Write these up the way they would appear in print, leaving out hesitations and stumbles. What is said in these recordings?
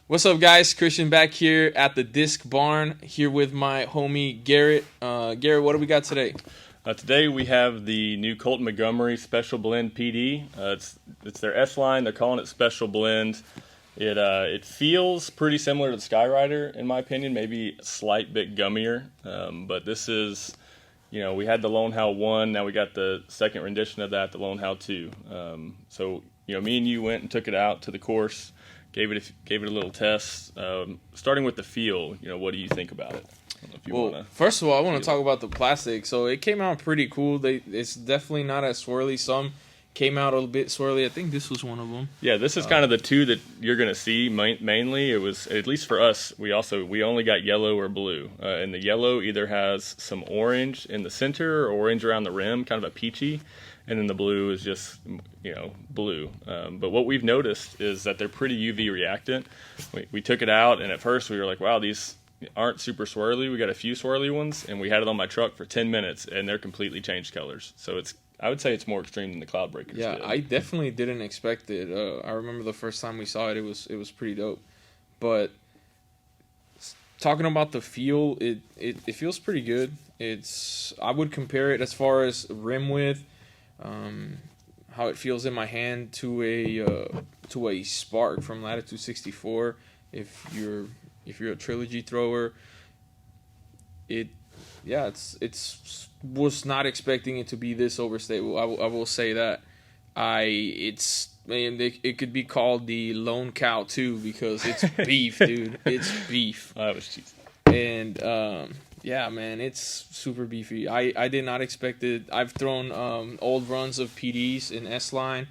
What's up, guys? Christian back here at the Disc Barn, here with my homie Garrett. Garrett, what do we got today? Today we have the new Colten Montgomery Special Blend PD. It's their S line. They're calling it Special Blend. It feels pretty similar to the Skyrider in my opinion, maybe a slight bit gummier. But this is, we had the Lown Howl 1. Now we got the second rendition of that, the Lown Howl 2. So me and you went and took it out to the course, gave it a little test. Starting with the feel, what do you think about it? First of all, I want to talk about the plastic. So it came out pretty cool. It's definitely not as swirly. Some came out a bit swirly. I think this was one of them. Yeah, this is kind of the two that you're going to see mainly. It was, at least for us, we only got yellow or blue. And the yellow either has some orange in the center or orange around the rim, kind of a peachy. And then the blue is just, blue. But what we've noticed is that they're pretty UV reactant. We took it out, and at first we were like, wow, these aren't super swirly. We got a few swirly ones, and we had it on my truck for 10 minutes, and they're completely changed colors. So I would say it's more extreme than the Cloud Breakers Yeah, did. I definitely didn't expect it. I remember the first time we saw it, it was pretty dope. But talking about the feel, it feels pretty good. I would compare it as far as rim width, how it feels in my hand to a Spark from Latitude 64. If you're a trilogy thrower, it's was not expecting it to be this overstable. I will say that. It could be called the Lone Cow 2 because it's beef, dude. It's beef. That was cheesy. And yeah, man, it's super beefy. I did not expect it. I've thrown old runs of PDs in S line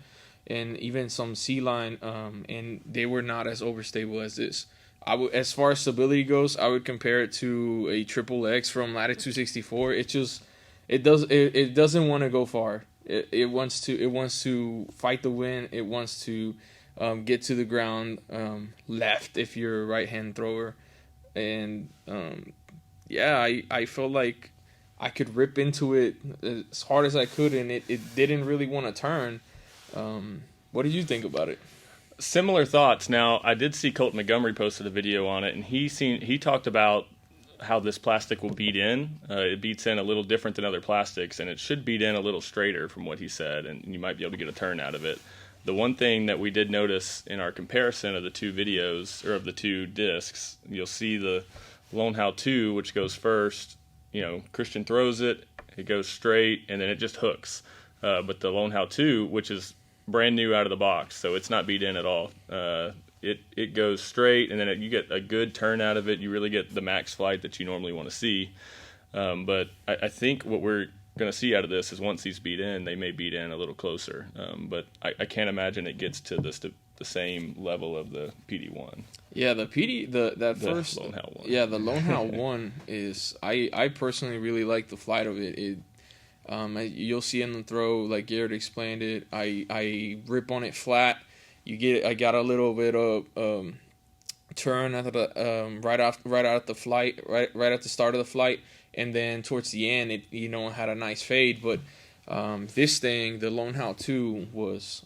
and even some C line, and they were not as overstable as this. As far as stability goes, I would compare it to a Triple X from Latitude 64. It doesn't want to go far. It wants to fight the wind. It wants to get to the ground left if you're a right hand thrower, and I felt like I could rip into it as hard as I could, and it didn't really want to turn. What did you think about it? Similar thoughts. Now, I did see Colten Montgomery posted a video on it, and he talked about how this plastic will beat in. It beats in a little different than other plastics, and it should beat in a little straighter from what he said, and you might be able to get a turn out of it. The one thing that we did notice in our comparison of the two videos, or of the two discs, you'll see the Lown Howl 2, which goes first. Christian throws it, it goes straight, and then it just hooks. But the Lown Howl 2, which is brand new out of the box, so it's not beat in at all. It goes straight, and then you get a good turn out of it. You really get the max flight that you normally want to see. But I think what we're going to see out of this is once these beat in, they may beat in a little closer. But I can't imagine it gets to the same level of the PD1. Yeah, the first Lown Howl 1. Yeah, the Lown Howl 1 is I personally really like the flight of it. You'll see in the throw, like Garrett explained it. I rip on it flat. I got a little bit of turn at the right out the flight, right at the start of the flight, and then towards the end, it had a nice fade. But this thing, the Lown Howl 2, was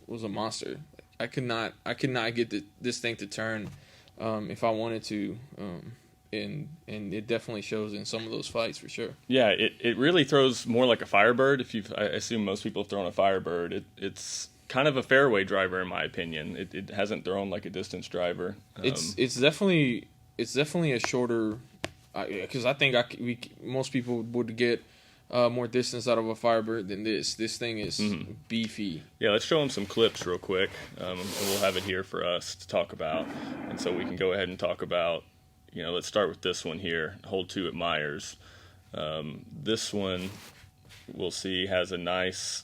a monster. I could not get this thing to turn if I wanted to. And it definitely shows in some of those fights for sure. Yeah, it really throws more like a Firebird. I assume most people have thrown a Firebird. It's kind of a fairway driver in my opinion. It hasn't thrown like a distance driver. It's definitely a shorter, because I think most people would get more distance out of a Firebird than this. This thing is beefy. Yeah, let's show them some clips real quick, and we'll have it here for us to talk about. And so we can go ahead and talk about. Let's start with this one here, hole 2 at Myers. This one, we'll see, has a nice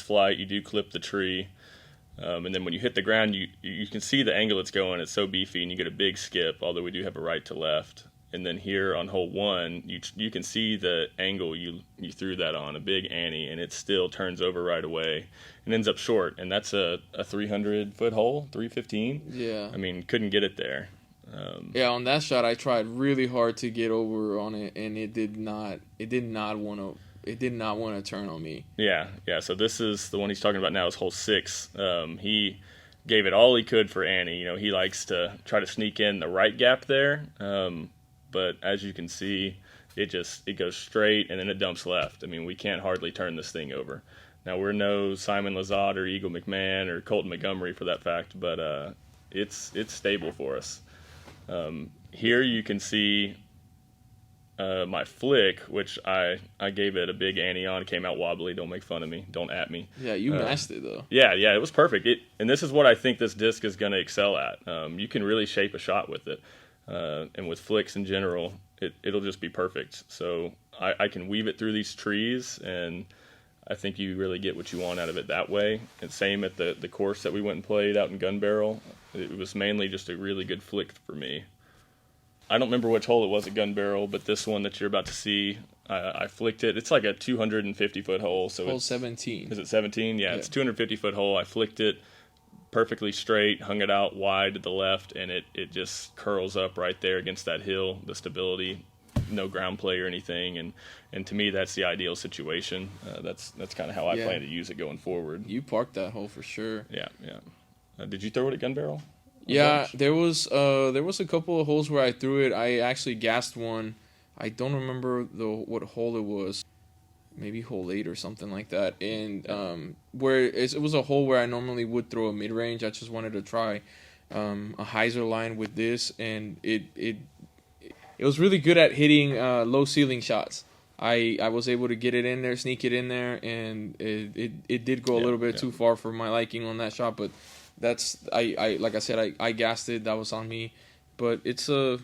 flight. You do clip the tree. And then when you hit the ground, you can see the angle it's going. It's so beefy, and you get a big skip, although we do have a right to left. And then here on hole 1, you can see the angle you threw that on, a big Annie, and it still turns over right away and ends up short. And that's a 300-foot hole, 315. Yeah. I mean, couldn't get it there. On that shot, I tried really hard to get over on it, and it did not want to turn on me. Yeah. So this is the one he's talking about now. Is hole 6. He gave it all he could for Annie. You know, he likes to try to sneak in the right gap there, but as you can see, it goes straight and then it dumps left. I mean, we can't hardly turn this thing over. Now, we're no Simon Lizotte or Eagle McMahon or Colten Montgomery for that fact, but it's stable for us. Here you can see my flick, which I gave it a big Annie on. It came out wobbly. Don't make fun of me. Don't at me. Yeah, you mashed it, though. Yeah, it was perfect. And this is what I think this disc is going to excel at. You can really shape a shot with it. And with flicks in general, it'll just be perfect. So I can weave it through these trees, and I think you really get what you want out of it that way. And same at the course that we went and played out in Gun Barrel. It was mainly just a really good flick for me. I don't remember which hole it was at Gun Barrel, but this one that you're about to see, I flicked it. It's like a 250-foot hole. So hole 17. Is it 17? Yeah, it's a 250-foot hole. I flicked it perfectly straight, hung it out wide to the left, and it just curls up right there against that hill, the stability, no ground play or anything. And to me, that's the ideal situation. That's kind of how I plan to use it going forward. You parked that hole for sure. Yeah. Did you throw it at Gun Barrel? Yeah, there was a couple of holes where I threw it. I actually gassed one. I don't remember what hole it was. Maybe hole 8 or something like that. And where it was a hole where I normally would throw a mid range. I just wanted to try a hyzer line with this, and it was really good at hitting low ceiling shots. I was able to get it in there, sneak it in there, and it did go a little bit too far for my liking on that shot, but. That's like I said, I gassed it. That was on me, but it's man,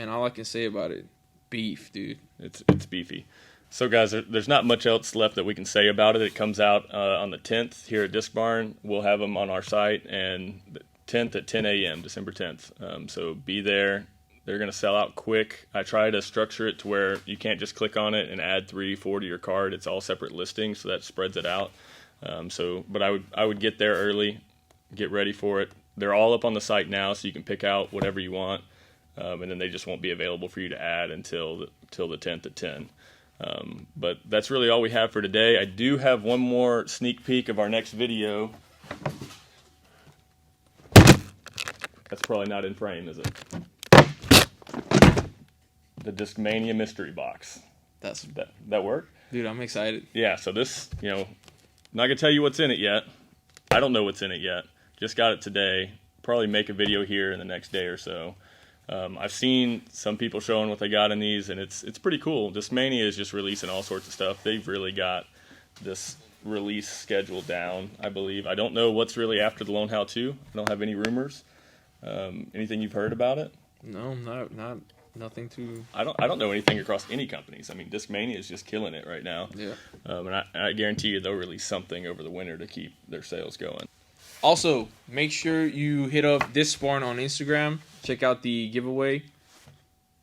all I can say about it, beef, dude. It's beefy. So guys, there's not much else left that we can say about it. It comes out on the 10th here at TheDiscBarn. We'll have them on our site, and the 10th at 10 a.m. December 10th. So be there. They're gonna sell out quick. I try to structure it to where you can't just click on it and add 3-4 to your card. It's all separate listings, so that spreads it out. But I would get there early, get ready for it. They're all up on the site now, so you can pick out whatever you want, and then they just won't be available for you to add until the 10th at 10. But that's really all we have for today. I do have one more sneak peek of our next video. That's probably not in frame, is it? The Discmania mystery box. That work? Dude, I'm excited. Yeah, so this, not going to tell you what's in it yet. I don't know what's in it yet. Just got it today. Probably make a video here in the next day or so. I've seen some people showing what they got in these, and it's pretty cool. Discmania is just releasing all sorts of stuff. They've really got this release schedule down, I believe. I don't know what's really after the Lown Howl 2. I don't have any rumors. Anything you've heard about it? No, not nothing too. I don't know anything across any companies. I mean, Discmania is just killing it right now. Yeah. And I guarantee you they'll release something over the winter to keep their sales going. Also, make sure you hit up TheDiscBarn on Instagram. Check out the giveaway.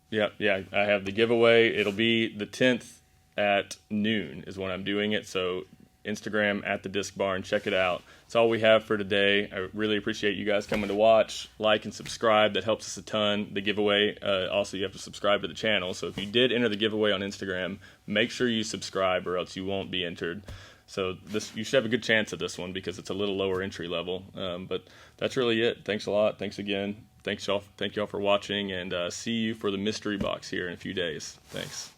Yeah, I have the giveaway. It'll be the 10th at noon is when I'm doing it. So Instagram at TheDiscBarn. Check it out. That's all we have for today. I really appreciate you guys coming to watch. Like and subscribe. That helps us a ton. The giveaway, also you have to subscribe to the channel. So if you did enter the giveaway on Instagram, make sure you subscribe or else you won't be entered. So you should have a good chance at this one because it's a little lower entry level. But that's really it. Thanks a lot. Thanks again. Thank y'all for watching, and see you for the mystery box here in a few days. Thanks.